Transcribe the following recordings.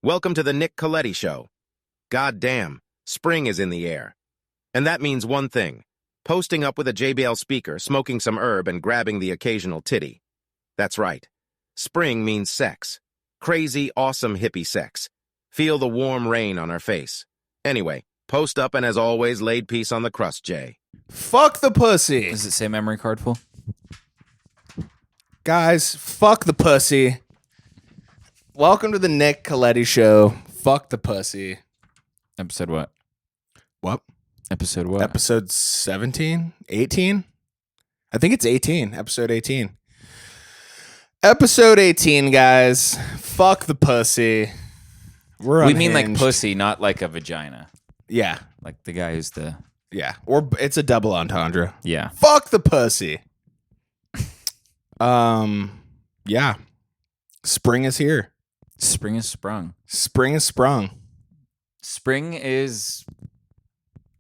Welcome to the Nick Colletti Show. God damn, spring is in the air. And that means one thing, posting up with a JBL speaker, smoking some herb, and grabbing the occasional titty. That's right. Spring means sex. Crazy, awesome hippie sex. Feel the warm rain on our face. Anyway, post up and as always, laid piece on the crust, Jay. Fuck the pussy. Does it say memory card full? Guys, fuck the pussy. Welcome to the Nick Colletti Show. Fuck the pussy. Episode what? What? Episode what? Episode 17? 18? I think it's 18. Episode 18. Episode 18, guys. Fuck the pussy. We mean like pussy, not like a vagina. Yeah. Like the guy who's the... Yeah. Or it's a double entendre. Yeah. Fuck the pussy. Yeah. Spring is here. Spring is sprung. Spring is sprung. Spring is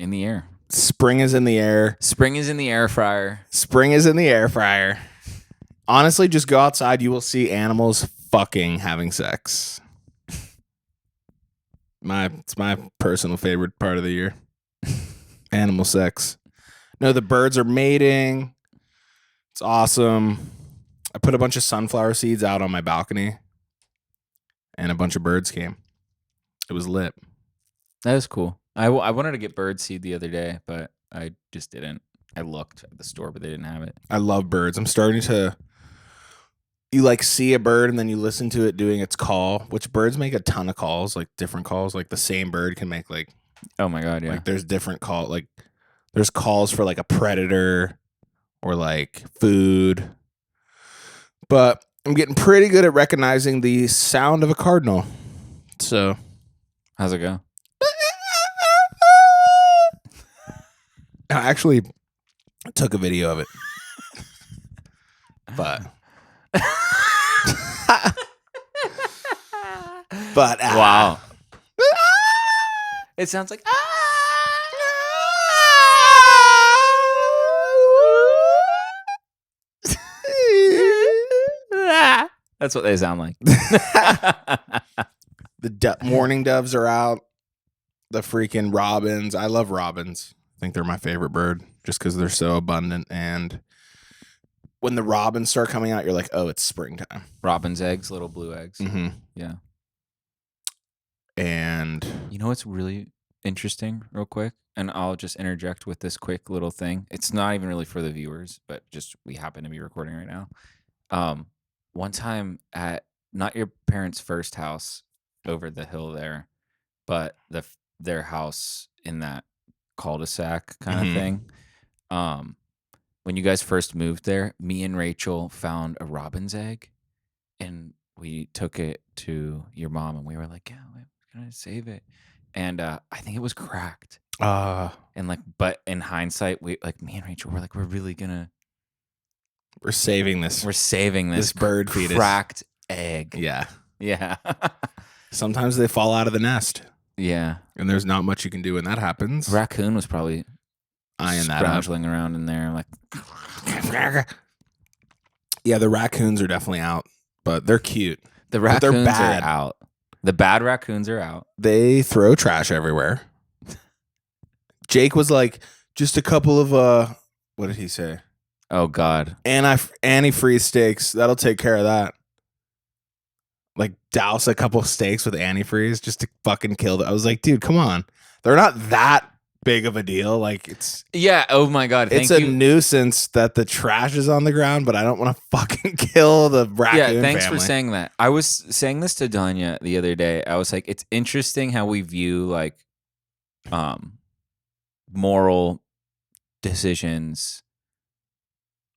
in the air. Spring is in the air. Spring is in the air fryer. Spring is in the air fryer. Honestly, just go outside. You will see animals fucking having sex. It's my personal favorite part of the year. Animal sex. No, the birds are mating. It's awesome. I put a bunch of sunflower seeds out on my balcony, and a bunch of birds came. It was lit. That is cool. I wanted to get bird seed the other day, but I just didn't. I looked at the store, but they didn't have it. I love birds. I'm starting to... You like see a bird and then you listen to it doing its call, which birds make a ton of calls, like different calls. Like the same bird can make like... Oh my God, yeah. Like there's different call, like there's calls for like a predator or like food. But I'm getting pretty good at recognizing the sound of a cardinal. So, how's it go? I actually took a video of it. But wow. It sounds like that's what they sound like. The morning doves are out. The freaking robins. I love robins. I think they're my favorite bird just because they're so abundant. And when the robins start coming out, you're like, oh, it's springtime. Robin's eggs, little blue eggs. Mm-hmm. Yeah. And you know what's really interesting, real quick? And I'll just interject with this quick little thing. It's not even really for the viewers, but just we happen to be recording right now. One time at not your parents' first house over the hill there, but their house in that cul-de-sac kind of thing. When you guys first moved there, me and Rachel found a robin's egg, and we took it to your mom, and we were like, "Yeah, we're gonna save it." And I think it was cracked. And but in hindsight, me and Rachel were like, "We're really gonna." We're saving this. We're saving this bird fetus. Cracked egg. Yeah. Yeah. Sometimes they fall out of the nest. Yeah. And there's not much you can do when that happens. Raccoon was probably eyeing that up. scrounging around in there like. Yeah, the raccoons are definitely out, but they're cute. The raccoons they're bad. are out. The bad raccoons are out. They throw trash everywhere. Jake was like, just a couple of, what did he say? Oh, God. Antifreeze steaks. That'll take care of that. Like, douse a couple steaks with antifreeze just to fucking kill them. I was like, dude, come on. They're not that big of a deal. Like, it's... Yeah, oh my God. It's a nuisance that the trash is on the ground, but I don't want to fucking kill the raccoon Yeah, thanks family. for saying that. I was saying this to Danya the other day. I was like, it's interesting how we view, like, moral decisions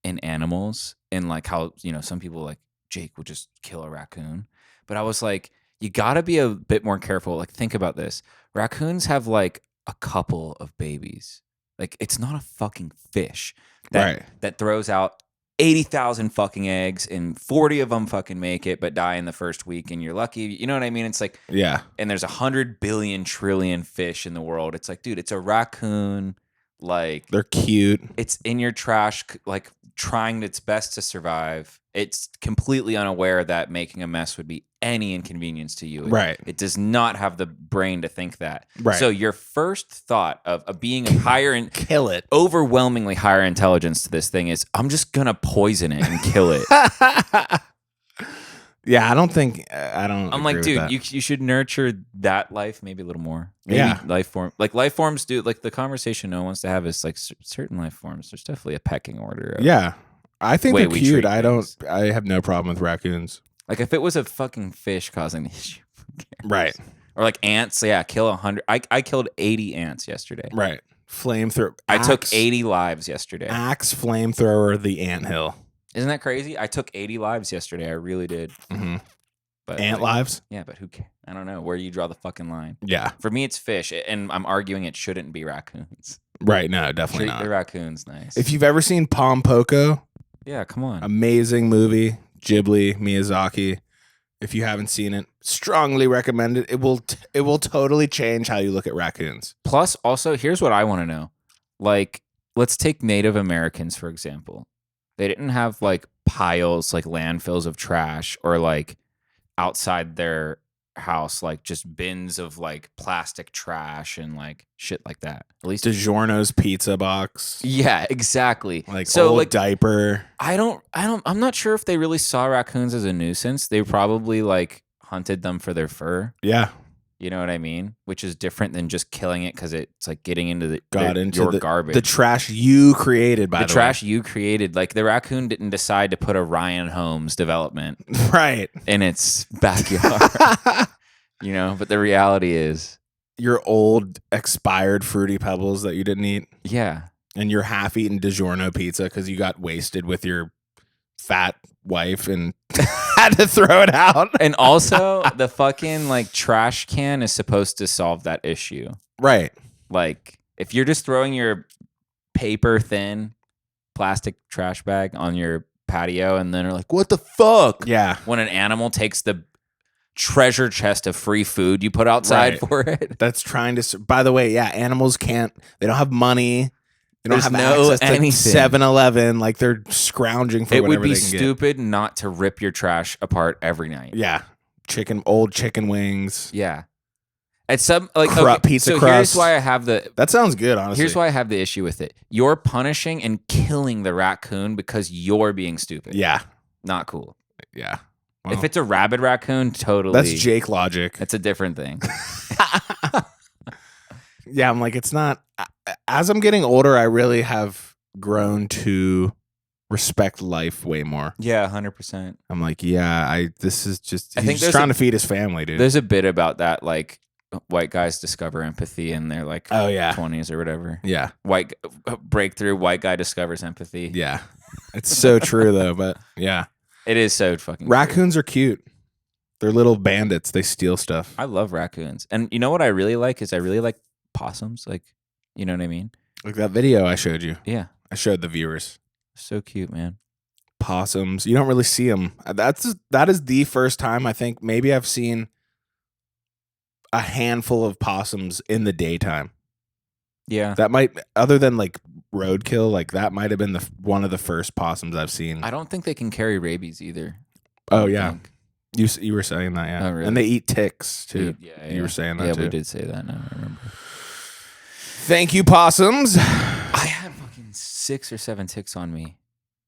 in animals, and like how, some people like Jake would just kill a raccoon. But I was like, you got to be a bit more careful. Like, think about this. Raccoons have a couple of babies. Like, it's not a fucking fish that throws out 80,000 fucking eggs and 40 of them fucking make it but die in the first week and you're lucky. You know what I mean? It's like, yeah. And there's 100 billion trillion fish in the world. It's like, dude, it's a raccoon. Like, they're cute. It's in your trash trying its best to survive. It's completely unaware that making a mess would be any inconvenience to you. Right. It does not have the brain to think that. Right. So your first thought of a being of higher and Kill it. overwhelmingly higher intelligence to this thing is, I'm just gonna poison it and kill it. Yeah, I don't think I don't. I'm like, agree with dude, that. you should nurture that life maybe a little more. Maybe Yeah. life forms do, like the conversation no one wants to have is like certain life forms. There's definitely a pecking order. Of, Yeah, I think way they're we cute. treat things. I have no problem with raccoons. Like if it was a fucking fish causing the issue, who cares? Right. Or like ants, yeah, kill 100. I killed 80 ants yesterday. Right. Flamethrower. I took 80 lives yesterday. Axe flamethrower the anthill. Isn't that crazy? I took 80 lives yesterday. I really did. Mm-hmm. But Ant like, lives. Yeah, but who cares? I don't know. Where do you draw the fucking line? Yeah. For me, it's fish, and I'm arguing it shouldn't be raccoons. Right. No, definitely Treat not. the raccoons nice. If you've ever seen PomPom, yeah, come on. amazing movie, Ghibli, Miyazaki. If you haven't seen it, strongly recommend it. It will totally change how you look at raccoons. Plus, also, here's what I want to know. Like, let's take Native Americans, for example. They didn't have, like, piles, like, landfills of trash or, like, outside their house, like, just bins of, like, plastic trash and, like, shit like that. At least... DiGiorno's pizza box. Yeah, exactly. Like, so, old like, diaper. I'm not sure if they really saw raccoons as a nuisance. They probably, like, hunted them for their fur. Yeah. You know what I mean? Which is different than just killing it because it's like getting into Into your garbage. The trash you created, by the way. The trash you created. Like the raccoon didn't decide to put a Ryan Holmes development Right. in its backyard. You know, but the reality is your old expired Fruity Pebbles that you didn't eat. Yeah. And your half-eaten DiGiorno pizza because you got wasted with your fat wife and had to throw it out. And also, the fucking like trash can is supposed to solve that issue. Right. Like, if you're just throwing your paper thin plastic trash bag on your patio and then are like, what the fuck? Yeah. When an animal takes the treasure chest of free food you put outside for it. That's trying to. By the way, yeah, animals can't. They don't have money. They don't There's have no access to anything. 7-Eleven. Like they're scrounging for It whatever would be they can stupid not to rip your trash apart every night. get. Yeah, old chicken wings. Yeah. At some like Pizza so crust. here's why I have the That sounds good, honestly. here's why I have the issue with it. You're punishing and killing the raccoon because you're being stupid. Yeah, Not cool. yeah. If Well, it's a rabid raccoon, totally. that's Jake logic. That's a different thing. Yeah, I'm like, it's not. As I'm getting older, I really have grown to respect life way more. Yeah, 100%. I'm like, yeah, this is just. I He's think just there's trying to feed his family, dude. There's a bit about that, like white guys discover empathy in their like Oh yeah, 20s or whatever. yeah, Breakthrough. White guy discovers empathy. yeah. It's so true though, but yeah, It is so fucking. raccoons are cute. They're little bandits. They steal stuff. I love raccoons, and you know what I really like is I really like possums. Like, you know what I mean? Like that video I showed you. Yeah, I showed the viewers. so cute, man. Possums. You don't really see them. That is the first time I think maybe I've seen a handful of possums in the daytime. Yeah, That might, other than like roadkill, like that might have been one of the first possums I've seen. I don't think they can carry rabies either. Oh I yeah, think. you were saying that, yeah. Oh, really? And they eat ticks too. Yeah, You were saying that yeah, too. we did say that. Now I remember. Thank you, possums. I had fucking 6 or 7 ticks on me,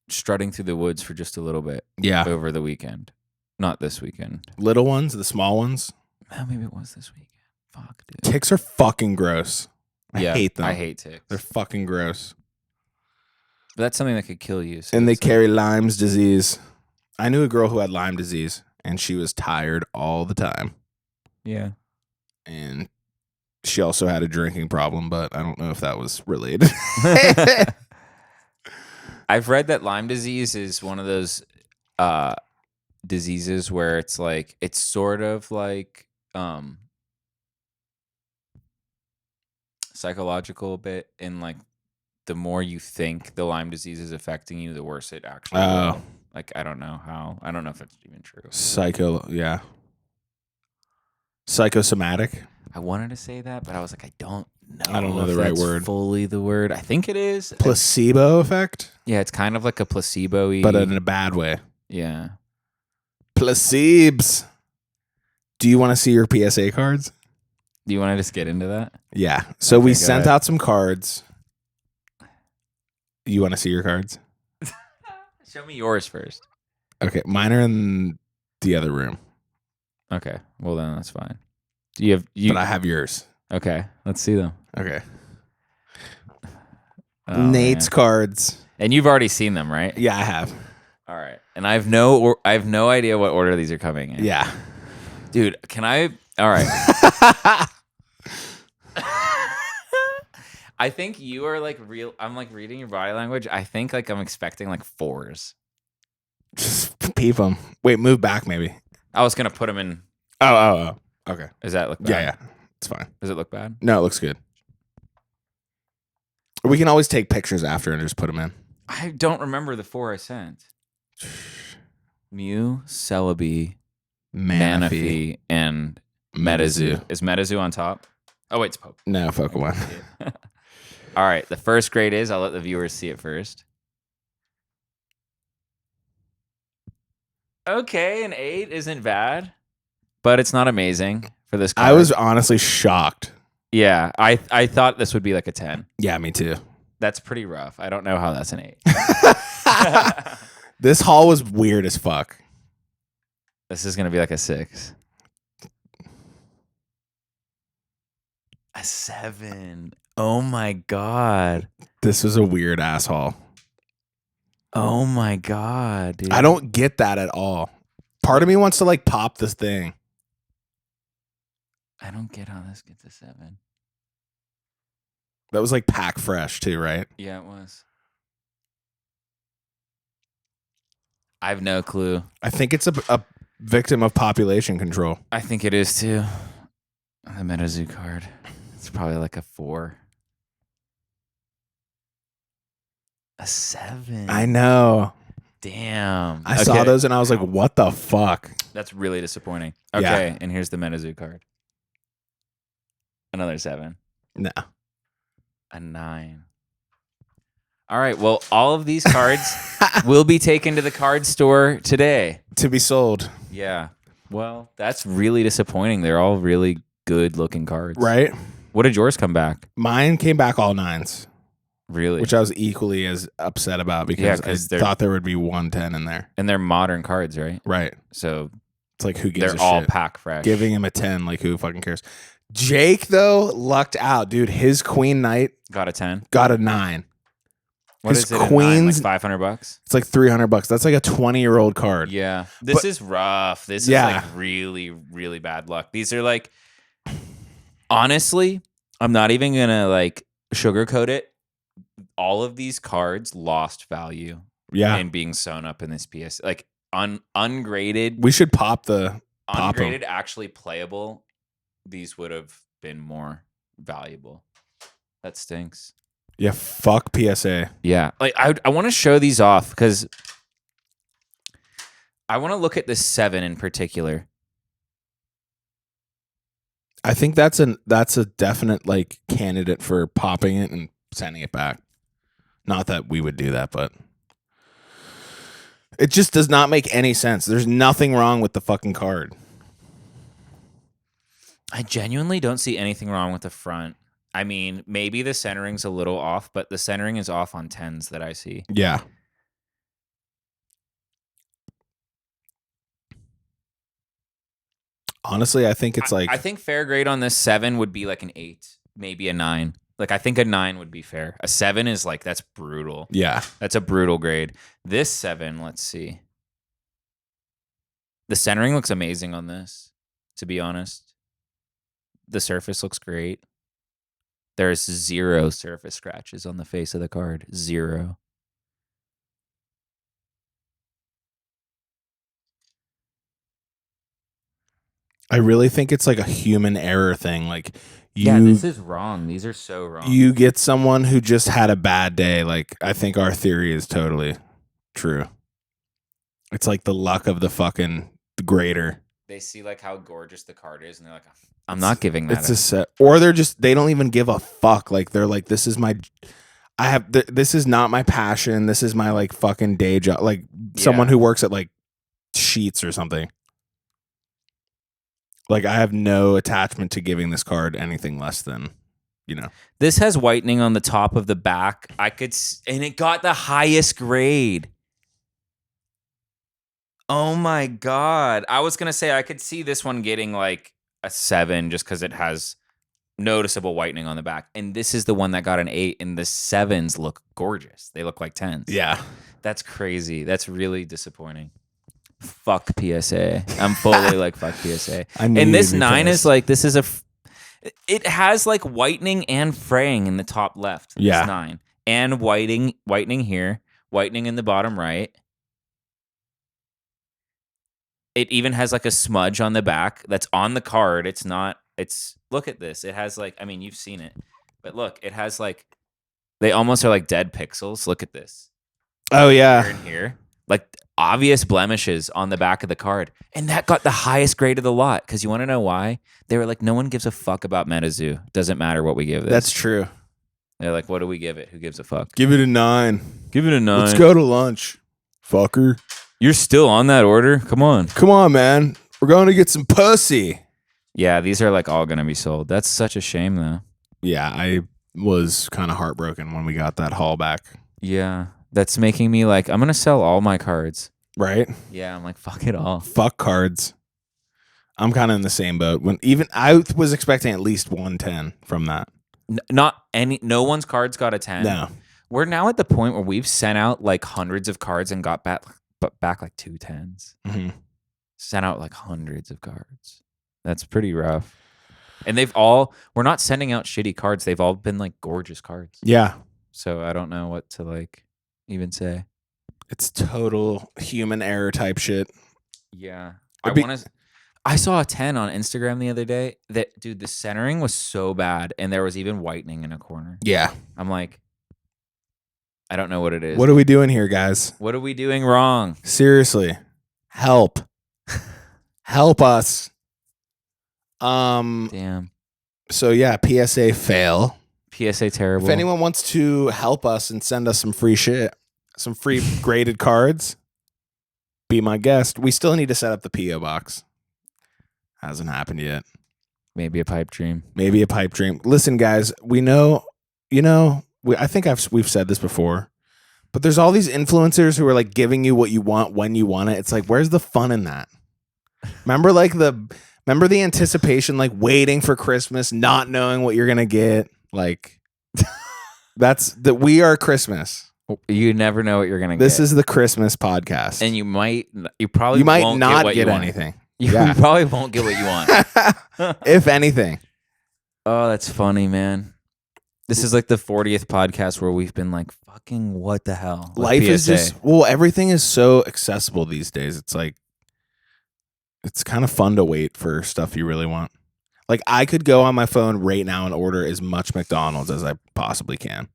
strutting through the woods for just a little bit Yeah, over the weekend. Not this weekend. little ones, the small ones. Oh, maybe it was this weekend. Fuck, dude. Ticks are fucking gross. I hate them. I hate ticks. They're fucking gross. But that's something that could kill you. So And they it's like- carry Lyme's disease. I knew a girl who had Lyme disease, and she was tired all the time. yeah. And she also had a drinking problem, but I don't know if that was related. I've read that Lyme disease is one of those diseases where it's like it's sort of like psychological bit, in like the more you think the Lyme disease is affecting you, the worse it actually will. Like I don't know how. I don't know if it's even true. Yeah. Psychosomatic. I wanted to say that, but I was like, I don't know. I don't know if the right that's word. Fully the word. I think it is. Placebo effect, Yeah, it's kind of like a placebo-y. but in a bad way. Yeah. Placebes. Do you want to see your PSA cards? Do you want to just get into that? Yeah. So Okay, we go sent ahead. out some cards. You want to see your cards? Show me yours first. Okay. Mine are in the other room, Okay. Well, then that's fine. Do you have you? but I have yours. Okay. Let's see them. Okay. Oh, Nate's man. cards. And you've already seen them, right? Yeah, I have. All right. And I have no idea what order these are coming in. Yeah. Dude, can I? All right. I think you are like real. I'm like reading your body language. I think like I'm expecting like 4s. Just peep them. Wait, move back maybe. I was gonna put them in. Oh. Okay. Does that look bad? Yeah. It's fine. Does it look bad? No, it looks good. We can always take pictures after and just put them in. I don't remember the 4 I sent. Mew, Celebi, Manaphy, and Metazoo. Is Metazoo on top? Oh, wait, it's Pope. No, Pokemon. All right, the first grade is, I'll let the viewers see it first. Okay, an 8 isn't bad, but it's not amazing for this card. I was honestly shocked. Yeah, I thought this would be like a 10. Yeah, me too. That's pretty rough. I don't know how that's an 8. This haul was weird as fuck. This is going to be like a 6. A 7. Oh my God. This was a weird ass haul. Oh my God, dude. I don't get that at all. Part of me wants to like pop this thing. I don't get how this gets a 7. That was like pack fresh too, right? Yeah, it was. I have no clue. I think it's a victim of population control. I think it is too. The Metazoo card. It's probably like a 4. A 7. I know. Damn. I saw those and I was like, what the fuck? That's really disappointing. Yeah. Okay, and here's the Metazoo card. Another 7. No. A 9. All right, well, all of these cards will be taken to the card store today. To be sold. Yeah. Well, that's really disappointing. They're all really good looking cards. Right? What did yours come back? Mine came back all 9s. Really? Which I was equally as upset about because I thought there would be 110 in there. And they're modern cards, right? Right. So it's like, who gives a they're all shit? pack fresh. Giving him a 10, like who fucking cares? Jake, though, lucked out, dude. His Queen Knight Got a 10. got a 9. What His is it? Queen's Queen's like $500. It's like $300. That's like a 20-year-old card. Yeah. This is rough. This is Yeah. like really, really bad luck. These are like, honestly, I'm not even gonna like sugarcoat it. All of these cards lost value in being sewn up in this PS. Like ungraded. We should pop the pop 'em. Ungraded, actually playable. These would have been more valuable. That stinks. Yeah, fuck PSA. Yeah. Like I want to show these off because I want to look at this 7 in particular. I think that's a definite like candidate for popping it and sending it back. Not that we would do that, but it just does not make any sense. There's nothing wrong with the fucking card. I genuinely don't see anything wrong with the front. I mean, maybe the centering's a little off, but the centering is off on 10s that I see. Yeah. Honestly, I think it's like I think fair grade on this 7 would be like an 8, maybe a 9. Like I think a 9 would be fair. A 7 is like that's brutal. Yeah. That's a brutal grade. This 7, let's see. The centering looks amazing on this, to be honest. The surface looks great. There's 0 surface scratches on the face of the card. 0. I really think it's like a human error thing. Like Yeah, this is wrong. These are so wrong. you get someone who just had a bad day. Like I think our theory is totally true. It's like the luck of the fucking grader. they see like how gorgeous the card is, and they're like, I'm not giving that. It's a set, or they don't even give a fuck. Like they're like, this is my, this is not my passion. This is my like fucking day job. Like someone who works at like Sheets or something. Like I have no attachment to giving this card anything less than, you know. This has whitening on the top of the back. And it got the highest grade. Oh my God. I was going to say I could see this one getting like a 7 just because it has noticeable whitening on the back. And this is the one that got an 8, and the 7s look gorgeous. They look like 10s. Yeah. That's crazy. That's really disappointing. Fuck PSA. I'm fully like, fuck PSA. And this 9 is like, this is it has like whitening and fraying in the top left. Yeah. This 9. And whitening here, whitening in the bottom right. It even has like a smudge on the back that's on the card. Look at this. It has like, I mean, you've seen it, but look, it has like, they almost are like dead pixels. Look at this. Oh yeah. Here and here. Like obvious blemishes on the back of the card. And that got the highest grade of the lot. Cause you want to know why? They were like, no one gives a fuck about MetaZoo. Doesn't matter what we give this. That's true. They're like, what do we give it? Who gives a fuck? Give it a 9. Give it a 9. Let's go to lunch, fucker. You're still on that order? Come on. Come on, man. We're going to get some pussy. Yeah, these are like all going to be sold. That's such a shame though. Yeah, I was kind of heartbroken when we got that haul back. Yeah, that's making me like, I'm going to sell all my cards. Right? Yeah, I'm like, fuck it all. Fuck cards. I'm kind of in the same boat. I was expecting at least 110 from that. No one's cards got a 10. No. We're now at the point where we've sent out like hundreds of cards and got back like 2 10s. Mm-hmm. Sent out like hundreds of cards. That's pretty rough. And we're not sending out shitty cards. They've all been like gorgeous cards. Yeah. So I don't know what to like even say. It's total human error type shit. Yeah. I saw a 10 on Instagram the other day that, dude, the centering was so bad and there was even whitening in a corner. Yeah. I'm like, I don't know what it is. What are we doing here, guys? What are we doing wrong? Seriously. Help. Help us. Damn. So yeah, PSA fail. PSA terrible. If anyone wants to help us and send us some free shit, some free graded cards, be my guest. We still need to set up the P.O. box. Hasn't happened yet. Maybe a pipe dream. Listen, guys, we know, I think we've said this before, but there's all these influencers who are like giving you what you want when you want it. It's like, where's the fun in that? Remember the anticipation, like waiting for Christmas, not knowing what you're gonna get. Like, we are Christmas. You never know what you're gonna get. This is the Christmas podcast, and you might not get anything. You probably won't get what you want. If anything. Oh, that's funny, man. This is like the 40th podcast where we've been like, fucking what the hell? Life is just, everything is so accessible these days. It's like, it's kind of fun to wait for stuff you really want. Like I could go on my phone right now and order as much McDonald's as I possibly can.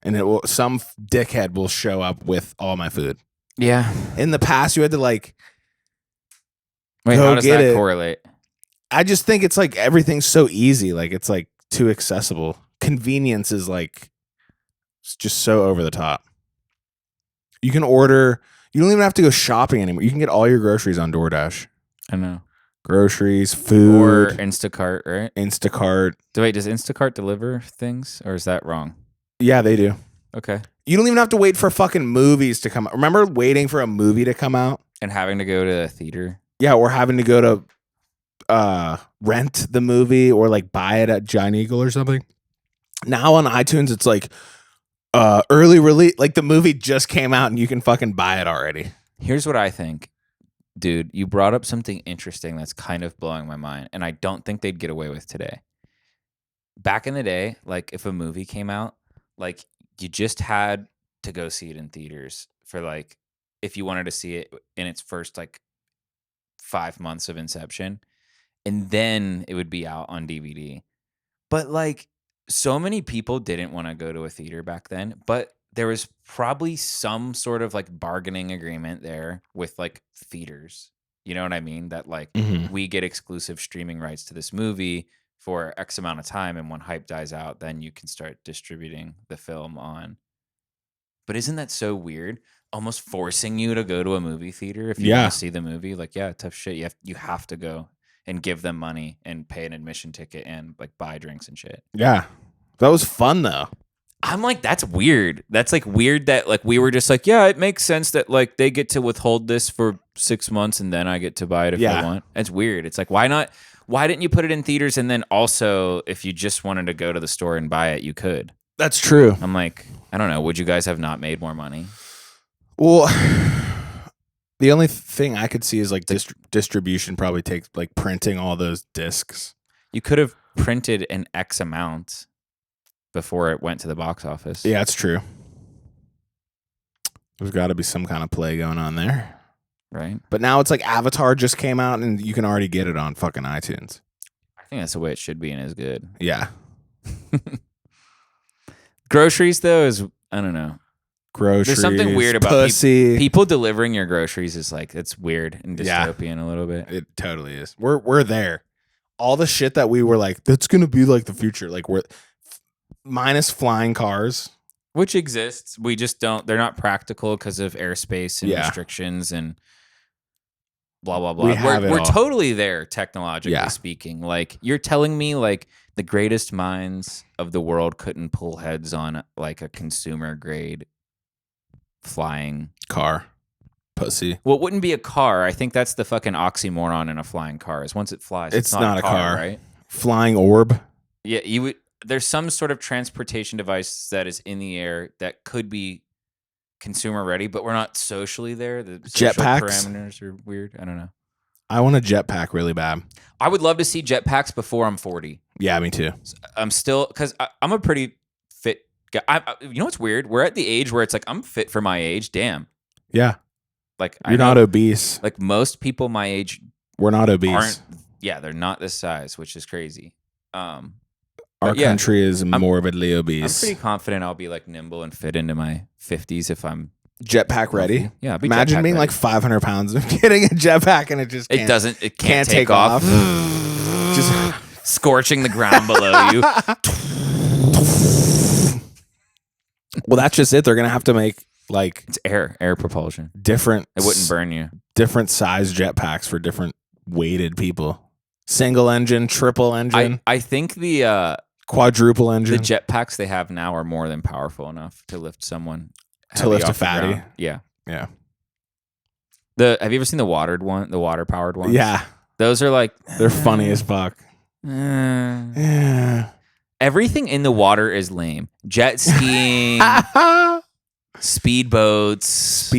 And some dickhead will show up with all my food. Yeah. In the past, you had to like, wait, how does that correlate? I just think it's like everything's so easy. Like it's like too accessible. Convenience is like, it's just so over the top. You can order, you don't even have to go shopping anymore. You can get all your groceries on DoorDash. I know. Groceries, food. Or Instacart, right? Instacart. Wait, does Instacart deliver things or is that wrong? Yeah, they do. Okay. You don't even have to wait for fucking movies to come out. Remember waiting for a movie to come out? And having to go to a theater? Yeah, or having to go to rent the movie or like buy it at Giant Eagle or something. Now on iTunes, it's like early release. Like the movie just came out and you can fucking buy it already. Here's what I think. Dude, you brought up something interesting that's kind of blowing my mind, and I don't think they'd get away with today. Back in the day, like if a movie came out, like you just had to go see it in theaters for like, if you wanted to see it in its first like 5 months of inception, and then it would be out on DVD. But like so many people didn't want to go to a theater back then, but there was probably some sort of like bargaining agreement there with like theaters. You know what I mean? That like Mhm. we get exclusive streaming rights to this movie for X amount of time, and when hype dies out, then you can start distributing the film on. But isn't that so weird? Almost forcing you to go to a movie theater if you want Yeah. to see the movie. Like, yeah, tough shit. You have to go and give them money and pay an admission ticket and like buy drinks and shit. Yeah. That was fun though. I'm like, that's weird. That's like weird that like we were just like, yeah, it makes sense that like they get to withhold this for 6 months and then I get to buy it if I want. It's weird. It's like, why not? Why didn't you put it in theaters? And then also, if you just wanted to go to the store and buy it, you could. That's true. I'm like, I don't know. Would you guys have not made more money? Well, the only thing I could see is like distribution probably takes like printing all those discs. You could have printed an X amount before it went to the box office. Yeah, that's true. There's got to be some kind of play going on there. Right. But now it's like Avatar just came out and you can already get it on fucking iTunes. I think that's the way it should be and is good. Yeah. Groceries, though, is, I don't know. Groceries. There's something weird about pussy. people delivering your groceries is like, it's weird and dystopian a little bit. It totally is. We're there. All the shit that we were like, that's going to be like the future. Like we're minus flying cars. Which exists. We just don't, they're not practical because of airspace and restrictions and blah, blah, blah. We're totally there technologically speaking. Like you're telling me like the greatest minds of the world couldn't pull heads on like a consumer grade flying car. Pussy. Well, it wouldn't be a car. I think that's the fucking oxymoron in a flying car is once it flies, it's not a car, right? Flying orb. Yeah, you would. There's some sort of transportation device that is in the air that could be consumer ready, but we're not socially there. The social Jetpacks? parameters are weird. I don't know. I want a jetpack really bad. I would love to see jetpacks before I'm 40. Yeah, me too. I'm still, because I'm a pretty fit guy. You know what's weird? We're at the age where it's like, I'm fit for my age. Damn. Yeah. Like You're not obese. Like most people my age. We're not obese. Yeah, they're not this size, which is crazy. Our country is morbidly obese. I'm pretty confident I'll be like nimble and fit into my 50s if I'm jetpack ready. Yeah, I'll be imagine being like 500 pounds and getting a jetpack and it can't take off. Just scorching the ground below you. Well, that's just it. They're gonna have to make like it's air propulsion. Different. It wouldn't burn you. Different size jetpacks for different weighted people. Single engine, triple engine. I think the quadruple engine. The jetpacks they have now are more than powerful enough to lift someone. To lift a fatty. Yeah. Yeah. Have you ever seen the water powered ones? Yeah. Those are like they're funny as fuck. Yeah. Everything in the water is lame. Jet skiing, speedboats.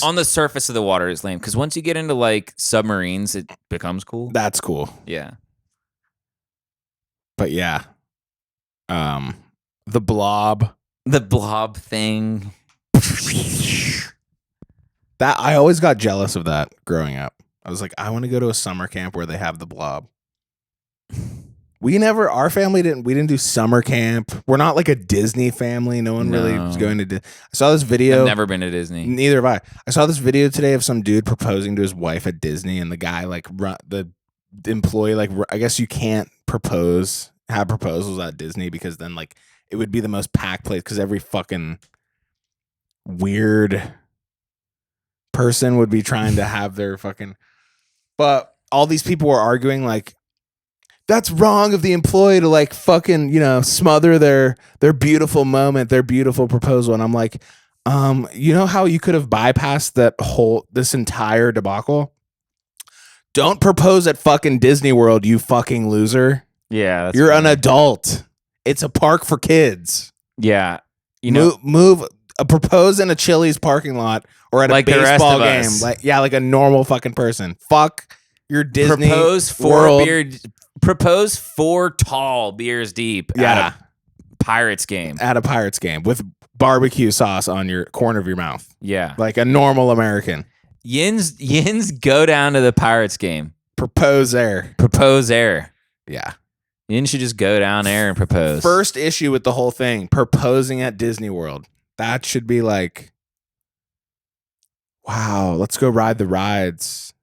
On the surface of the water is lame because once you get into like submarines, it becomes cool. That's cool. Yeah. But yeah. The blob. The blob thing. That I always got jealous of that growing up. I was like, I want to go to a summer camp where they have the blob. Our family didn't do summer camp. We're not like a Disney family. No one really was going to I saw this video. I've never been to Disney. Neither have I. I saw this video today of some dude proposing to his wife at Disney, and the guy the employee I guess you can't have proposals at Disney because then like it would be the most packed place because every fucking weird person would be trying to have their fucking. But all these people were arguing like, that's wrong of the employee to like fucking, smother their beautiful moment, their beautiful proposal. And I'm like, you know how you could have bypassed this entire debacle? Don't propose at fucking Disney World, you fucking loser. Yeah. You're an adult. It's a park for kids. Yeah. Propose in a Chili's parking lot or at a baseball game. Like a normal fucking person. Fuck your Disney Propose 4 tall beers deep at a Pirates game. At a Pirates game with barbecue sauce on your corner of your mouth. Yeah. Like a normal American. Yins go down to the Pirates game. Propose there. Yeah. Yins should just go down there and propose. First issue with the whole thing, proposing at Disney World. That should be like, wow, let's go ride the rides.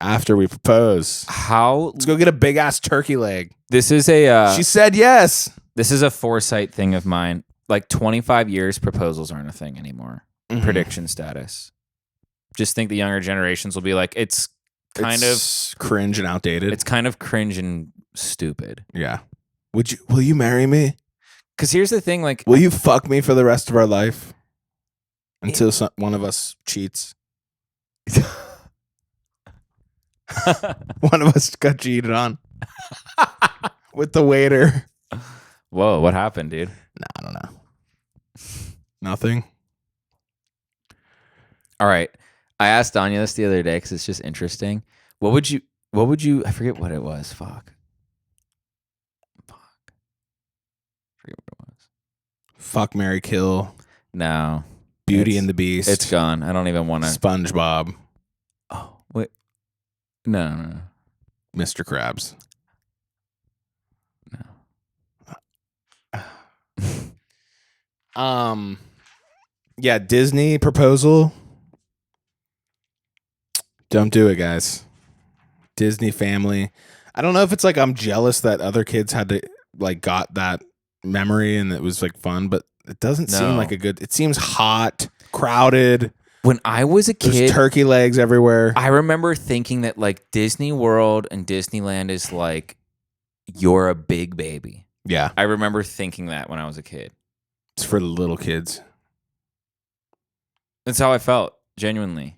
After we propose. How Let's go get a big ass turkey leg. this is a She said yes. this is a foresight thing of mine. Like 25 years, proposals aren't a thing anymore. Prediction status. Just think the younger generations will be like, it's It's cringe and outdated. It's kind of cringe and stupid. Yeah. Will you marry me? Because here's the thing, like, Will you fuck me for the rest of our life? Until one of us cheats. One of us got cheated on. With the waiter. whoa, what happened, dude? Nah, I don't know. Nothing. All right. I asked Danya this the other day because it's just interesting. What would you, I forget what it was. Fuck. I forget what it was. Fuck, marry, kill. No. Beauty and the Beast. It's gone. I don't even want to. SpongeBob. Oh, wait. No. Mr. Krabs. No. Yeah, Disney proposal. Don't do it, guys. Disney family. I don't know if it's like I'm jealous that other kids had to like got that memory and it was like fun, but it doesn't seem like a good. It seems hot, crowded. When I was a kid, there's turkey legs everywhere. I remember thinking that like Disney World and Disneyland is like you're a big baby. Yeah. I remember thinking that when I was a kid. It's for the little kids. That's how I felt, genuinely.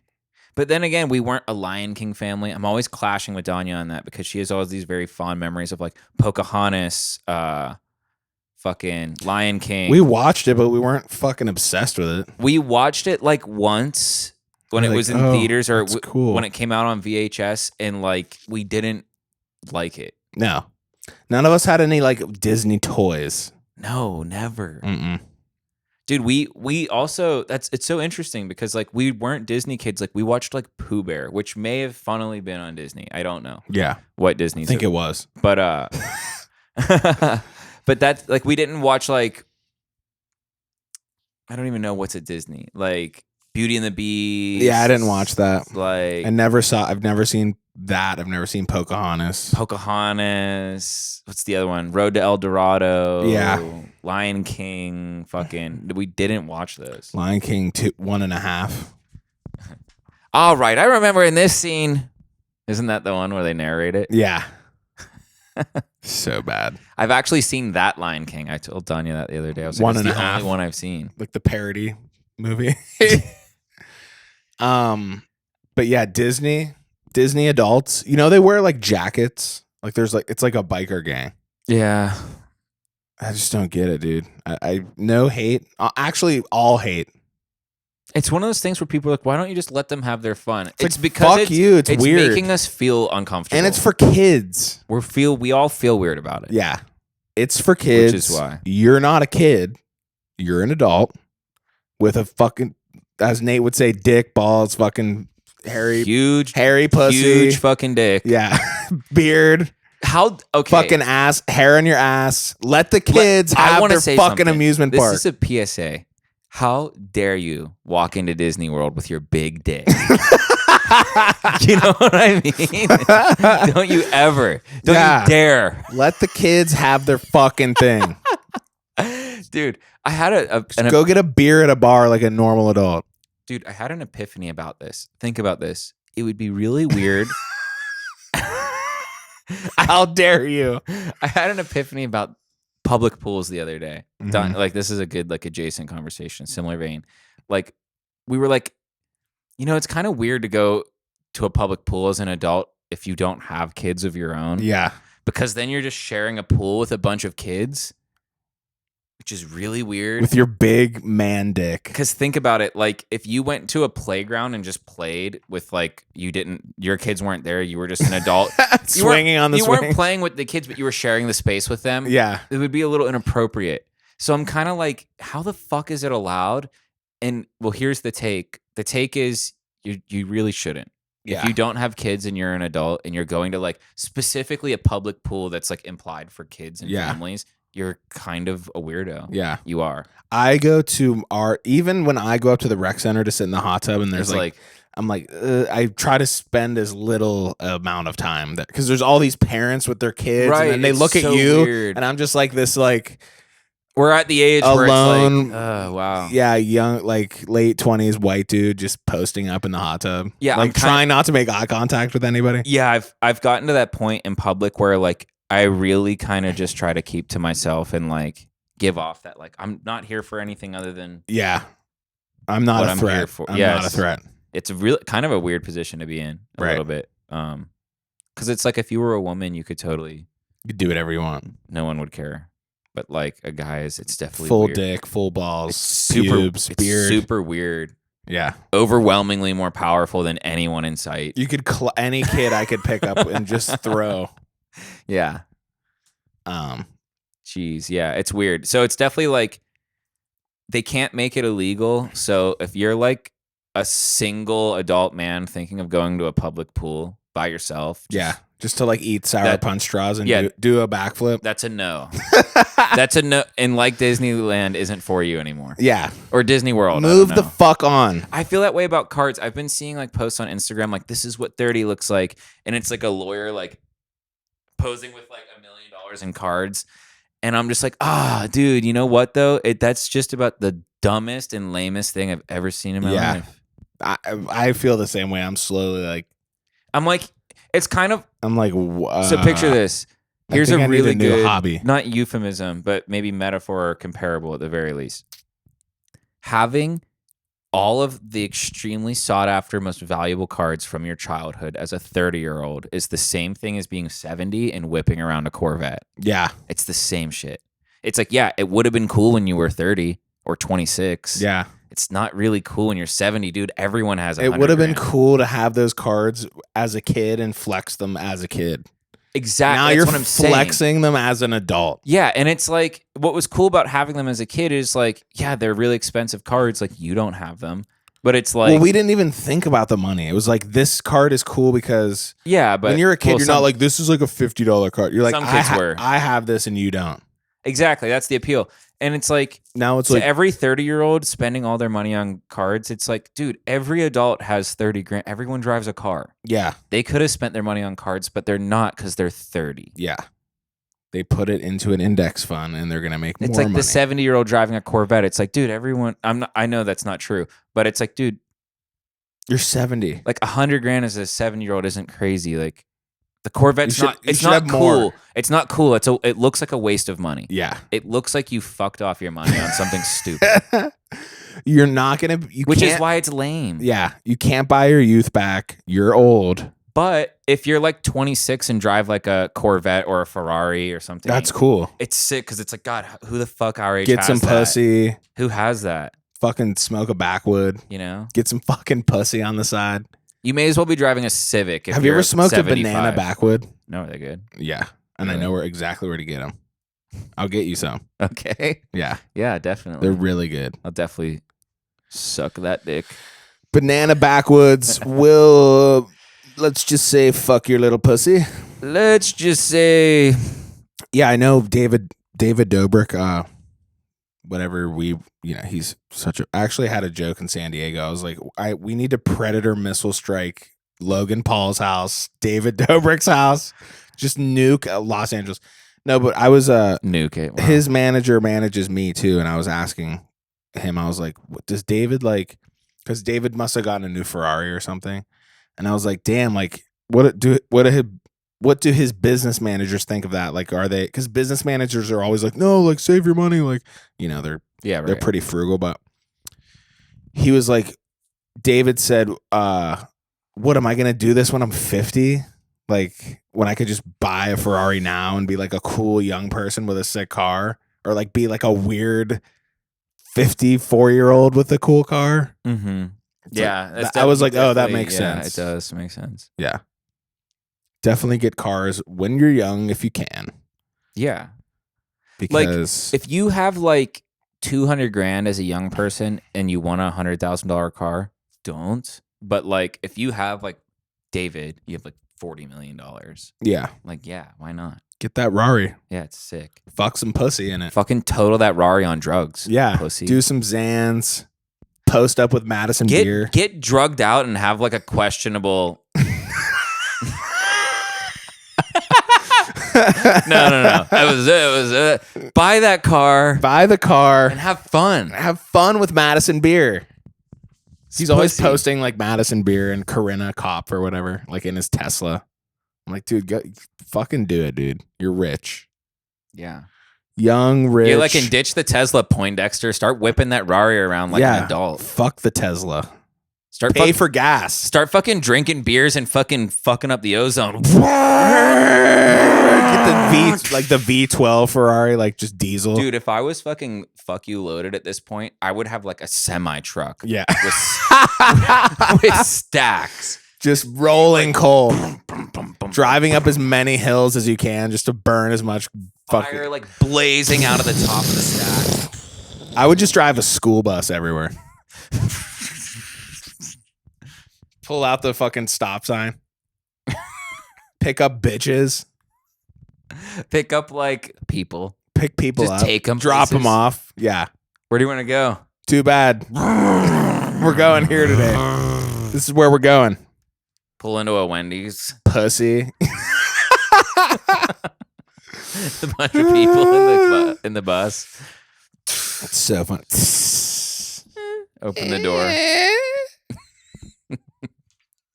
But then again, we weren't a Lion King family. I'm always clashing with Danya on that because she has always these very fond memories of like Pocahontas, fucking Lion King. We watched it, but we weren't fucking obsessed with it. We watched it like once when it was in theaters or cool. when it came out on VHS, and like we didn't like it. No. None of us had any like Disney toys. No, never. Mm-mm. Dude, we also, it's so interesting because like we weren't Disney kids. Like we watched like Pooh Bear, which may have funnily been on Disney. I don't know. Yeah. What Disney? I think it was. But but that's like we didn't watch like, I don't even know what's at Disney. Like Beauty and the Beast. Yeah, I didn't watch that. Like I've never seen that. I've never seen Pocahontas. What's the other one? Road to El Dorado. Yeah. Lion King. Fucking. We didn't watch those. Lion King 1.5. All right. I remember in this scene. Isn't that the one where they narrate it? Yeah. So bad. I've actually seen that Lion King. I told Danya that the other day. I was like, it's the only one I've seen. Like the parody movie. But yeah, Disney adults, they wear like jackets. Like there's like, it's like a biker gang. Yeah. I just don't get it, dude. I no hate. Actually, all hate. It's one of those things where people are like, why don't you just let them have their fun? It's like, because fuck you. It's weird. Making us feel uncomfortable. And it's for kids. We all feel weird about it. Yeah. It's for kids. Which is why. You're not a kid. You're an adult with a fucking, as Nate would say, dick, balls, fucking hairy pussy. Huge fucking dick. Yeah. Beard. How okay? Fucking ass, hair on your ass. Let the kids have their fucking something. amusement park. This is a PSA. How dare you walk into Disney World with your big dick? You know what I mean? Don't you ever? Don't you dare? Let the kids have their fucking thing. Dude, I had go get a beer at a bar like a normal adult. Dude, I had an epiphany about this. Think about this. It would be really weird. How dare you? I had an epiphany about public pools the other day. Mm-hmm. Like this is a good like adjacent conversation, similar vein. Like we were like, it's kind of weird to go to a public pool as an adult if you don't have kids of your own. Yeah. Because then you're just sharing a pool with a bunch of kids, which is really weird. With your big man dick. Because think about it, like if you went to a playground and just played with like your kids weren't there, you were just an adult swinging on the swing. You weren't playing with the kids, but you were sharing the space with them. Yeah, it would be a little inappropriate. So I'm kind of like, how the fuck is it allowed? And well, here's the take. The take is you really shouldn't. Yeah. If you don't have kids and you're an adult and you're going to like specifically a public pool that's like implied for kids and families, you're kind of a weirdo. Yeah. You are. I go to even when I go up to the rec center to sit in the hot tub and there's like I'm like, I try to spend as little amount of time there because there's all these parents with their kids, Right, and then they it's look at so you, weird. and I'm just like this, like We're at the age where alone, it's like, oh wow, yeah, young, like late 20s white dude just posting up in the hot tub, Yeah, like trying not to make eye contact with anybody. yeah. I've gotten to that point in public where like I really kind of just try to keep to myself and like give off that like I'm not here for anything other than Yeah, I'm not what a I'm threat. here for. I'm Yes. not a threat. It's a real kind of a weird position to be in a Right. little bit. Because it's like if you were a woman, you could totally You can do whatever you want. no one would care. But like a guy it's definitely Full weird. dick, full balls, It's super, pubes, beard. super weird. Yeah, Overwhelmingly more powerful than anyone in sight. you could any kid I could pick up and just throw. Yeah. Jeez. Yeah. It's weird. So it's definitely like they can't make it illegal. So if you're like a single adult man thinking of going to a public pool by yourself, just to like eat sour punch straws and do a backflip. that's a no. That's a no. And like Disneyland isn't for you anymore. Yeah, Or Disney World. move the fuck on. I feel that way about cards. I've been seeing like posts on Instagram like this is what 30 looks like, and it's like a lawyer like posing with like $1 million in cards, and I'm just like, dude, you know what though? That's just about the dumbest and lamest thing I've ever seen in my life. I feel the same way. I'm slowly like, I'm like, it's kind of. I'm like, So picture this. Here's a really new good hobby. not euphemism, but maybe metaphor or comparable at the very least. Having all of the extremely sought after, most valuable cards from your childhood as a 30-year-old is the same thing as being 70 and whipping around a Corvette. Yeah. It's the same shit. It's like, yeah, it would have been cool when you were 30 or 26. Yeah. It's not really cool when you're 70, dude. Everyone has It would have been cool to have those cards as a kid and flex them as a kid. Exactly. Now That's you're what I'm saying. flexing them as an adult. Yeah, and it's like what was cool about having them as a kid is like, yeah, they're really expensive cards. Like you don't have them, but it's like, well, we didn't even think about the money. It was like this card is cool because yeah, but when you're a kid, well, you're not like this is like a $50 card. You're like some kids were. I have this and you don't. Exactly, that's the appeal. And it's like now it's to like every 30-year-old spending all their money on cards. It's like, dude, every adult has 30 grand. Everyone drives a car. yeah, They could have spent their money on cards, but they're not because they're 30. yeah. They put it into an index fund and they're gonna make It's more like money. the 70-year-old driving a Corvette. It's like, dude, everyone. I know that's not true, but it's like, dude, You're 70. like 100 grand as a 7-year-old isn't crazy. Like the Corvette's You not. should It's not have cool. more. It's not cool. It looks like a waste of money. Yeah. It looks like you fucked off your money on something stupid, You're not gonna. which is why it's lame. Yeah, you can't buy your youth back. You're old. But if you're like 26 and drive like a Corvette or a Ferrari or something, That's cool. it's sick because it's like, God, who the fuck our age Get has some that? pussy. Who has that? Fucking smoke a backwood. You know, Get some fucking pussy on the side. you may as well be driving a Civic. If Have you you're ever smoked 75. a banana backwood? No, are they good? Yeah, and I Really? know exactly where to get them. I'll get you some. Okay. Yeah, Yeah, definitely. they're really good. I'll definitely suck that dick. Banana backwoods will, let's just say, fuck your little pussy. Let's just say, Yeah, I know David Dobrik. Whatever he's such a. I actually had a joke in San Diego. I was like, we need to predator missile strike Logan Paul's house, David Dobrik's house, just nuke Los Angeles. No, but I was nuke it. Wow. his manager manages me too, and I was asking him. I was like, what does David like? Because David must have gotten a new Ferrari or something, and I was like, damn, like what do his business managers think of that? Like, are they? Because business managers are always like, no, like save your money, like they're pretty frugal, but he was like, David said, what am I gonna do this when I'm 50? Like when I could just buy a Ferrari now and be like a cool young person with a sick car, or like be like a weird 54-year-old with a cool car. Mm-hmm. Yeah, I was like, oh, that makes sense. It does make sense. Yeah, definitely get cars when you're young if you can. Yeah, Because if you have like 200 grand as a young person and you want a $100,000 car, don't. But like if you have like David, you have like $40 million. yeah, Like, yeah, why not? get that Rari. Yeah, it's sick. Fuck some pussy in it. Fucking total that Rari on drugs. Yeah, Pussy. do some Zans. post up with Madison Beer. Get drugged out and have like a questionable. No. It was buy that car. Buy the car. And have fun. Have fun with Madison Beer. He's always Pussy. posting like Madison Beer and Corinna Cop or whatever, like in his Tesla. I'm like, dude, go, fucking do it, dude. You're rich. Yeah. Young, rich. You like can ditch the Tesla, Poindexter. Start whipping that Rari around like an adult. Fuck the Tesla. Start pay for gas. Start fucking drinking beers and fucking up the ozone. Get the V12 Ferrari, like just diesel. Dude, if I was fucking fuck you loaded at this point, I would have like a semi truck. Yeah. With stacks. Just rolling coal. Driving up as many hills as you can just to burn as much fire like blazing out of the top of the stack. I would just drive a school bus everywhere. Pull out the fucking stop sign. Pick up bitches. Pick up like people. Pick people just up. Take them. Drop them off. Yeah. Where do you want to go? Too bad. We're going here today. This is where we're going. Pull into a Wendy's. Pussy. A bunch of people in the bus. It's so fun. Open the door.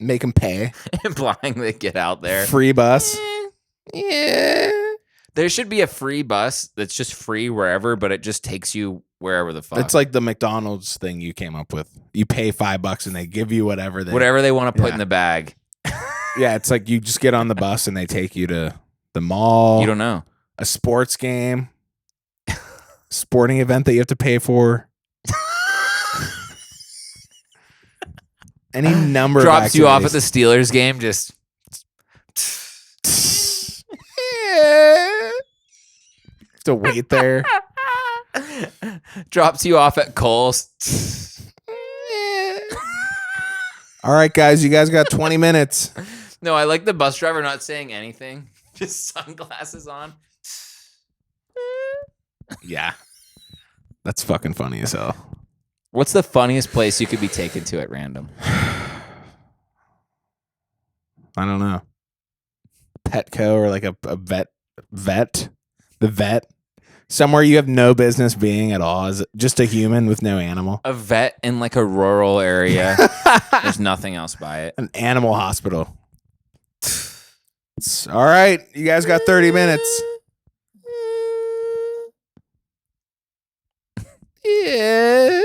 Make them pay. Implying they get out there. Free bus. Yeah. There should be a free bus that's just free wherever, but it just takes you wherever the fuck. It's like the McDonald's thing you came up with. You pay $5 and they give you whatever they want to put in the bag. Yeah, it's like you just get on the bus and they take you to the mall. You don't know. A sports game. Sporting event that you have to pay for. Any number drops of you off at the Steelers game, just to wait there. Drops you off at Kohl's. All right, guys, you guys got 20 minutes. No, I like the bus driver not saying anything. Just sunglasses on. Yeah. That's fucking funny as hell. What's the funniest place you could be taken to at random? I don't know. Petco or like a vet. The vet. Somewhere you have no business being at all. Is just a human with no animal. A vet in like a rural area. There's nothing else by it. An animal hospital. All right. You guys got 30 minutes. Yeah.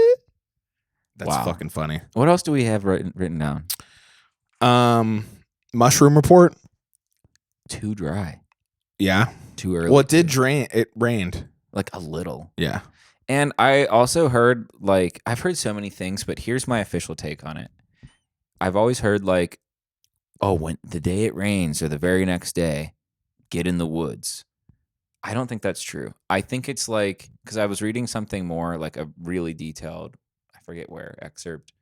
That's fucking funny. What else do we have written down? Mushroom report. Too dry. Yeah. Too early. Well, it did drain. It rained. Like a little. Yeah. And I also heard I've heard so many things, but here's my official take on it. I've always heard when the day it rains or the very next day, get in the woods. I don't think that's true. I think it's because I was reading something more like a really detailed, I forget where, excerpt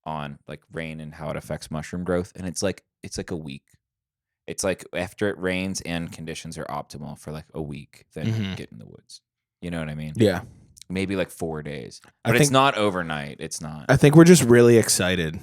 on rain and how it affects mushroom growth. And it's like a week. It's like after it rains and conditions are optimal for a week, then get in the woods. You know what I mean? Yeah. Maybe 4 days. But it's not overnight. It's not. I think we're just really excited.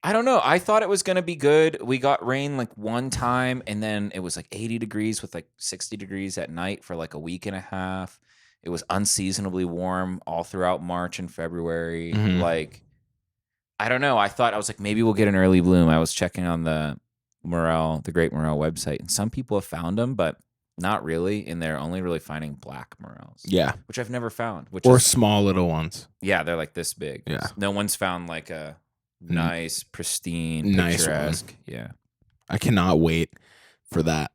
I don't know. I thought it was going to be good. We got rain one time, and then it was 80 degrees with 60 degrees at night for a week and a half. It was unseasonably warm all throughout March and February. I don't know. I was maybe we'll get an early bloom. I was checking on the Great Morel website, and some people have found them, but not really. And they're only really finding black morels. Yeah. Which I've never found. Or small little ones. Yeah, they're this big. Yeah. No one's found a nice, pristine, nice picturesque. one. Yeah. I cannot wait for that.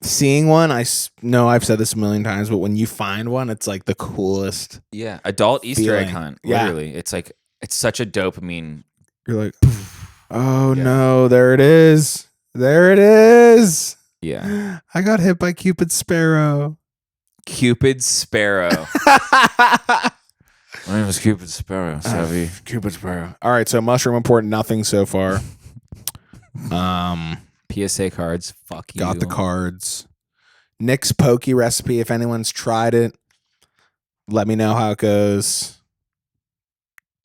Seeing one, I know I've said this a million times, but when you find one, it's the coolest. Yeah. Adult Easter egg feeling. hunt. Yeah. Literally. It's it's such a dopamine. You're like, oh no, there it is. There it is. Yeah. I got hit by Cupid's sparrow. Cupid's sparrow. My name is Cupid Sparrow, Savvy. Cupid sparrow. All right, so mushroom report, nothing so far. PSA cards. Fuck you. Got the cards. Nick's pokey recipe. If anyone's tried it, let me know how it goes.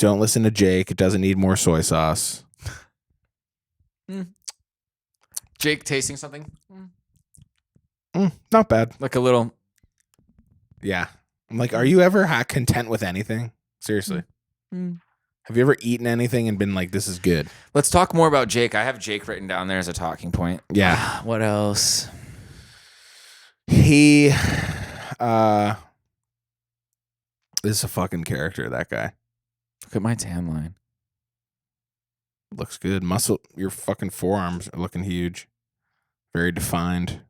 Don't listen to Jake. It doesn't need more soy sauce. Jake tasting something? Not bad. Like a little... Yeah. I'm like, are you ever content with anything? Seriously. Have you ever eaten anything and been like, this is good? Let's talk more about Jake. I have Jake written down there as a talking point. Yeah. What else? He is a fucking character, that guy. Look at my tan line. Looks good. Muscle, your fucking forearms are looking huge. Very defined.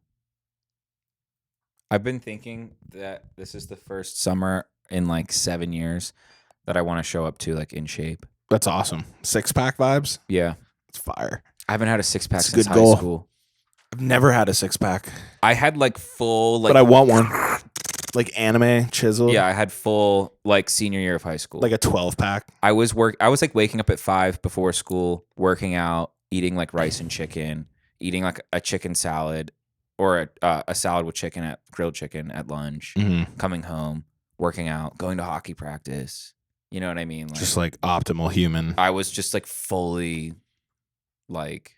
I've been thinking that this is the first summer in like 7 years that I want to show up to like in shape. That's awesome. 6-pack vibes? Yeah. It's fire. I haven't had a 6-pack It's a since good high goal. school. I've never had a 6-pack. I had like full like But I want one. Like anime chiseled. Yeah, I had full like senior year of high school. Like a 12-pack. I was like waking up at 5 before school, working out, eating like rice and chicken, eating like a chicken salad or a salad with grilled chicken at lunch, coming home, working out, going to hockey practice. You know what I mean? Like, Just like optimal human. I was just like fully like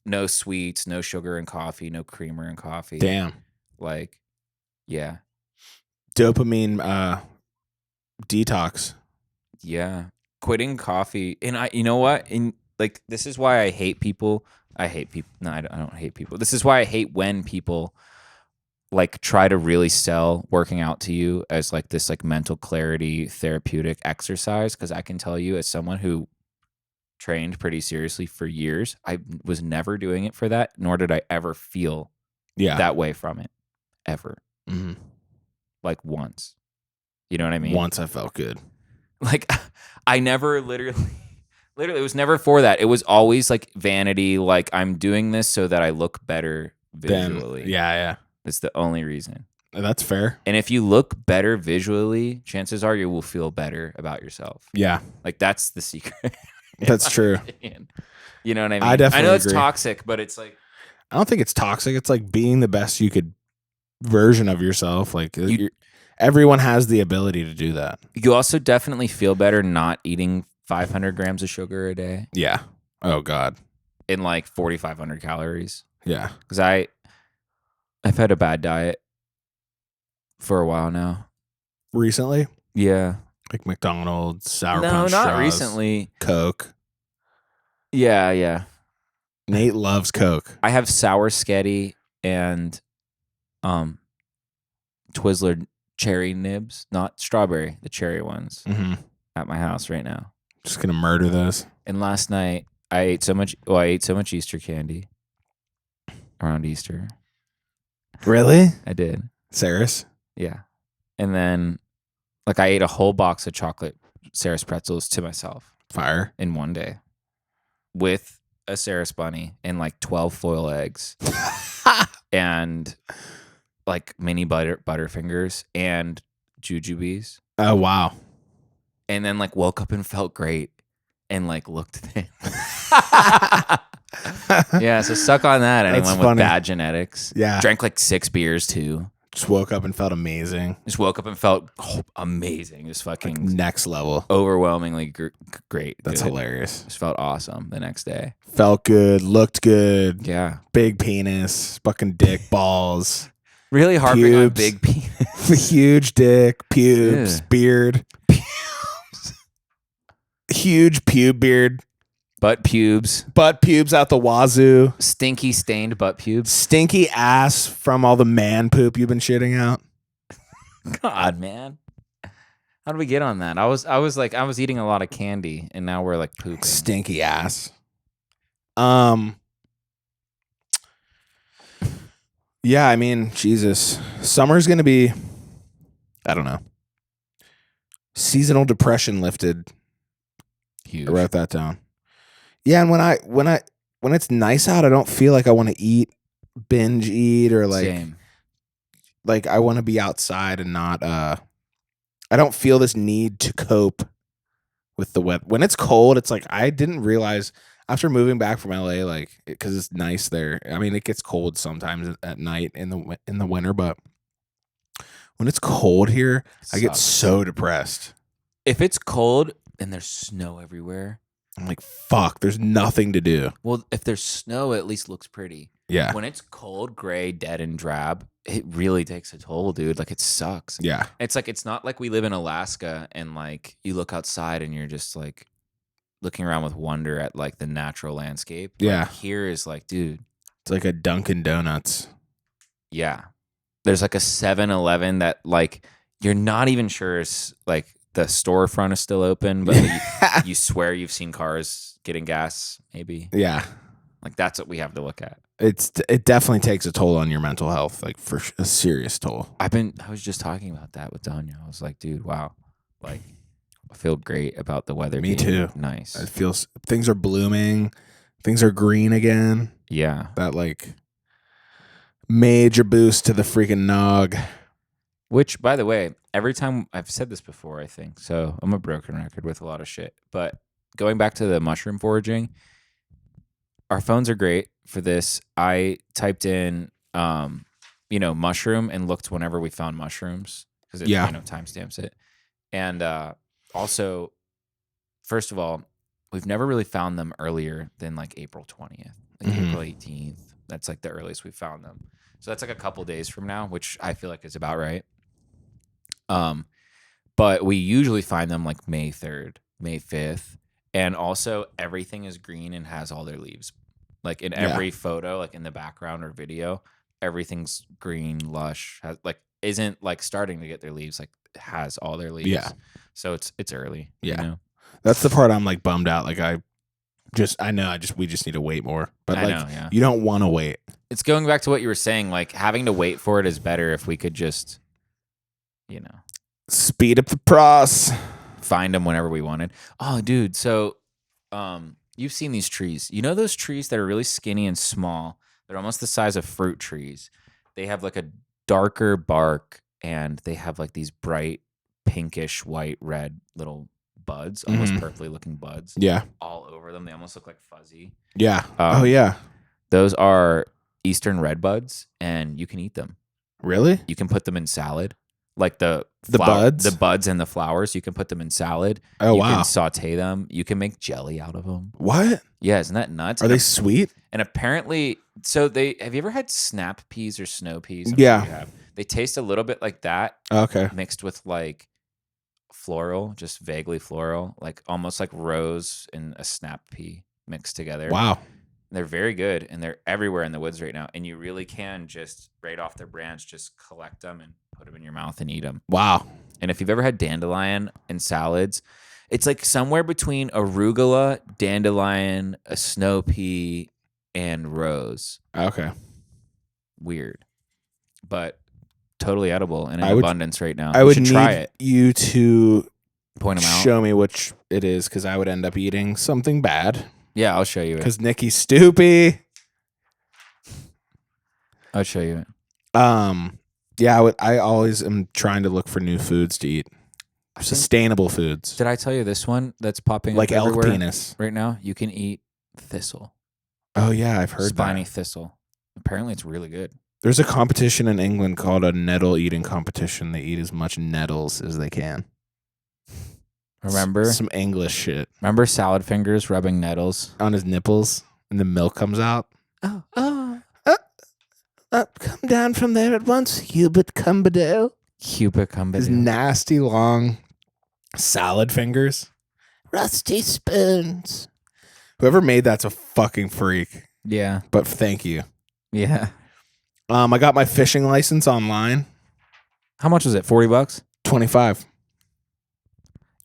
no sweets, no sugar in coffee, no creamer in coffee. Damn. Like, yeah. Dopamine detox. Yeah. Quitting coffee. And you know what? Like, this is why I hate people. No, I don't hate people. This is why I hate when people like try to really sell working out to you as like this like mental clarity therapeutic exercise. Cause I can tell you as someone who trained pretty seriously for years, I was never doing it for that, nor did I ever feel that way from it. Ever. Mm-hmm. Like once. You know what I mean? Once I felt good. Like I never literally it was never for that. It was always like vanity, like I'm doing this so that I look better visually. Yeah. It's the only reason. That's fair. And if you look better visually, chances are you will feel better about yourself. Yeah. Like that's the secret. That's true. You know what I mean? I definitely know it's agree. toxic, but it's like I don't think it's toxic. It's like being the best you could version of yourself. Like everyone has the ability to do that. You also definitely feel better not eating 500 grams of sugar a day. Yeah. Oh God. In like 4,500 calories. Yeah. Because I've had a bad diet for a while now. Recently? Yeah. Like McDonald's, Sour No, Punch not straws, recently. Coke. Yeah. Nate loves Coke. I have sour sketty and Twizzler cherry nibs, not strawberry, the cherry ones at my house right now. Just gonna murder those. And last night I ate so much Easter candy around Easter. Really? I did. Saris? Yeah. And then like I ate a whole box of chocolate Saris pretzels to myself. Fire. In one day. With a Saris bunny and like 12 foil eggs. And like mini Butterfingers and jujubes. Oh wow. And then like woke up and felt great and like looked thin. Yeah, so suck on that, anyone with bad genetics. Yeah. Drank like 6 beers too. Just woke up and felt amazing. Just woke up and felt amazing. Just fucking like next level. Overwhelmingly great. That's hilarious. Just felt awesome the next day. Felt good, looked good. Yeah. Big penis, fucking dick, balls. Really harping on big penis. Huge dick, pubes, beard. Huge pube beard. Butt pubes. Butt pubes out the wazoo. Stinky stained butt pubes. Stinky ass from all the man poop you've been shitting out. God, man. How did we get on that? I was eating a lot of candy and now we're like pooping. Stinky ass. Yeah, I mean, Jesus. Summer's gonna be, I don't know. Seasonal depression lifted. Huge. I wrote that down. Yeah, and when it's nice out, I don't feel like I want to binge eat or like Same. Like I want to be outside and not I don't feel this need to cope with the weather. When it's cold, it's like I didn't realize after moving back from LA, like because it's nice there. I mean, it gets cold sometimes at night in the winter, but when it's cold here, I get so depressed. If it's cold, and there's snow everywhere. I'm like, fuck, there's nothing to do. Well, if there's snow, it at least looks pretty. Yeah. When it's cold, gray, dead, and drab, it really takes a toll, dude. Like, it sucks. Yeah. It's like, it's not like we live in Alaska and like you look outside and you're just like looking around with wonder at like the natural landscape. Yeah. Like, here is like, dude. It's like a Dunkin' Donuts. Yeah. There's like a 7-Eleven that like you're not even sure is like the storefront is still open, but you swear you've seen cars getting gas, maybe. Yeah. Like, that's what we have to look at. It definitely takes a toll on your mental health, like for a serious toll. I was just talking about that with Danya. I was like, dude, wow. Like, I feel great about the weather. Me being too. Nice. It feels things are blooming, things are green again. Yeah. That like major boost to the freaking nog. Which, by the way, every time I've said this before, I think, so I'm a broken record with a lot of shit. But going back to the mushroom foraging, our phones are great for this. I typed in, mushroom and looked whenever we found mushrooms because it, timestamps it. And also, first of all, we've never really found them earlier than like April 20th, like April 18th. That's like the earliest we found them. So that's like a couple days from now, which I feel like is about right. But we usually find them like May 3rd, May 5th. And also everything is green and has all their leaves. Like in every photo, like in the background or video, everything's green, lush, isn't like starting to get their leaves, like has all their leaves. Yeah. So it's early. Yeah. You know? That's the part I'm like bummed out. Like we just need to wait more. But you don't want to wait. It's going back to what you were saying, like having to wait for it is better if we could just, speed up the process. Find them whenever we wanted. Oh, dude. So, you've seen these trees. You know those trees that are really skinny and small? They're almost the size of fruit trees. They have like a darker bark and they have like these bright pinkish, white, red little buds, almost purpley looking buds. Yeah. All over them. They almost look like fuzzy. Yeah. Oh, yeah. Those are Eastern redbuds and you can eat them. Really? You can put them in salad. Like the buds and the flowers, you can put them in salad. Oh, you wow. can saute them. You can make jelly out of them. What? Yeah, isn't that nuts? Are they sweet? And apparently, have you ever had snap peas or snow peas? Yeah. Sure you have. They taste a little bit like that. Okay. Mixed with like floral, just vaguely floral, like almost like rose and a snap pea mixed together. Wow. They're very good, and they're everywhere in the woods right now. And you really can just right off their branch, just collect them and put them in your mouth and eat them. Wow. And if you've ever had dandelion in salads, it's like somewhere between arugula, dandelion, a snow pea, and rose. Okay. Weird, but totally edible and in abundance right now. I would try need it. you to Point them out. show me which it is because I would end up eating something bad. Yeah, I'll show you it. Because Nikki's stupid. I'll show you it. Yeah, I always am trying to look for new foods to eat. Sustainable foods. Did I tell you this one that's popping like up elk everywhere penis right now? You can eat thistle. Oh yeah, I've heard Spiny that. thistle. Apparently, it's really good. There's a competition in England called a nettle eating competition. They eat as much nettles as they can. Remember some English shit. Remember salad fingers rubbing nettles on his nipples, and the milk comes out. Come down from there at once, Hubert Cumberdale. Hubert Cumberdale. His nasty long salad fingers. Rusty spoons. Whoever made that's a fucking freak. Yeah. But thank you. Yeah. I got my fishing license online. How much was it? $40? $25.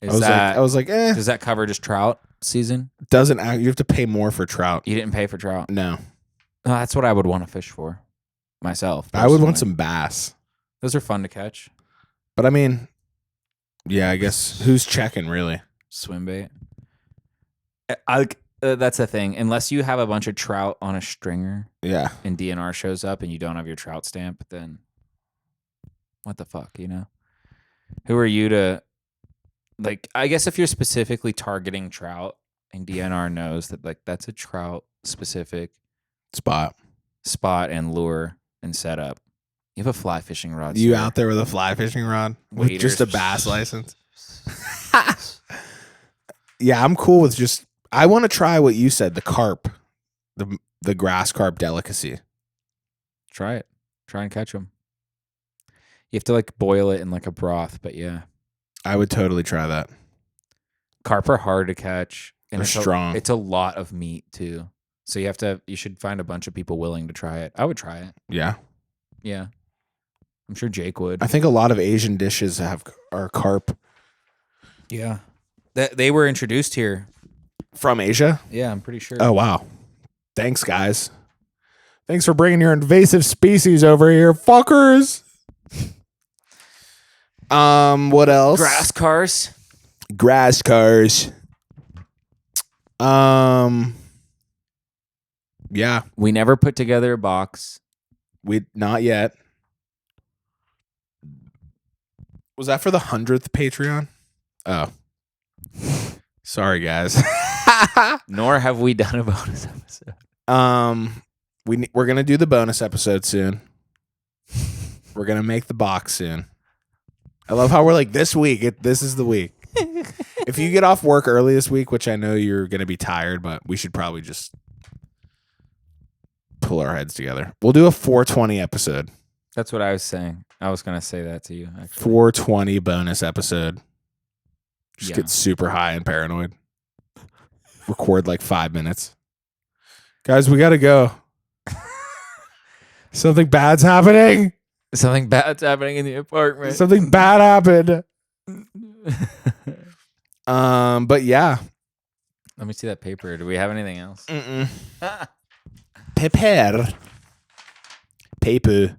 I was like, eh. Does that cover just trout season? Doesn't. You have to pay more for trout. You didn't pay for trout? No. That's what I would want to fish for myself. Personally. I would want some bass. Those are fun to catch. But I mean, yeah, I guess who's checking really? Swim bait. That's the thing. Unless you have a bunch of trout on a stringer, yeah, and DNR shows up and you don't have your trout stamp, then what the fuck, you know? Who are you to, like, I guess if you're specifically targeting trout and DNR knows that, like, that's a trout specific spot and lure and setup. You have a fly fishing rod. You sir. out there with a fly fishing rod with just a bass license? Yeah, I'm cool with just. I want to try what you said, the carp, the grass carp delicacy. Try it. Try and catch them. You have to like boil it in like a broth, but yeah. I would totally try that. Carp are hard to catch. And They're strong. It's a lot of meat too. So you should find a bunch of people willing to try it. I would try it. Yeah. Yeah. I'm sure Jake would. I think a lot of Asian dishes are carp. Yeah. They were introduced here. From Asia? Yeah, I'm pretty sure. Oh, wow. Thanks, guys. Thanks for bringing your invasive species over here, fuckers. What else? Grass cars. Grass cars. Yeah. We never put together a box. Not yet. Was that for the 100th Patreon? Oh. Sorry, guys. Nor have we done a bonus episode. We're gonna do the bonus episode soon. We're gonna make the box soon. I love how we're like this week. This is the week. If you get off work early this week, which I know you're gonna be tired, but we should probably just pull our heads together. We'll do a 420 episode. That's what I was saying. I was gonna say that to you. Actually. 420 bonus episode. Just Yeah. get super high and paranoid. Record like 5 minutes. Guys, we gotta go. Something bad's happening. Something bad's happening in the apartment. Something bad happened. But yeah. Let me see that paper. Do we have anything else? Mm-mm. Paper.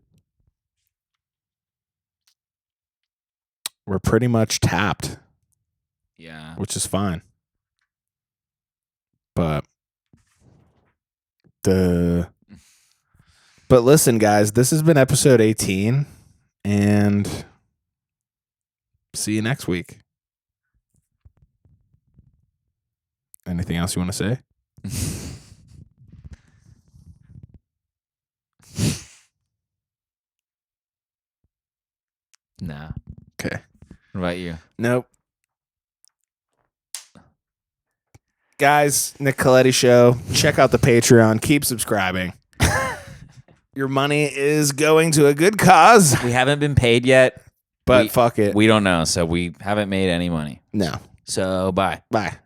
We're pretty much tapped, Yeah. which is fine. But listen, guys, this has been episode 18, and see you next week. Anything else you want to say? Nah. Okay. What about you? Nope. Guys, Nick Colletti Show. Check out the Patreon. Keep subscribing. Your money is going to a good cause. We haven't been paid yet, But fuck it. We don't know, so we haven't made any money. No. So bye. Bye.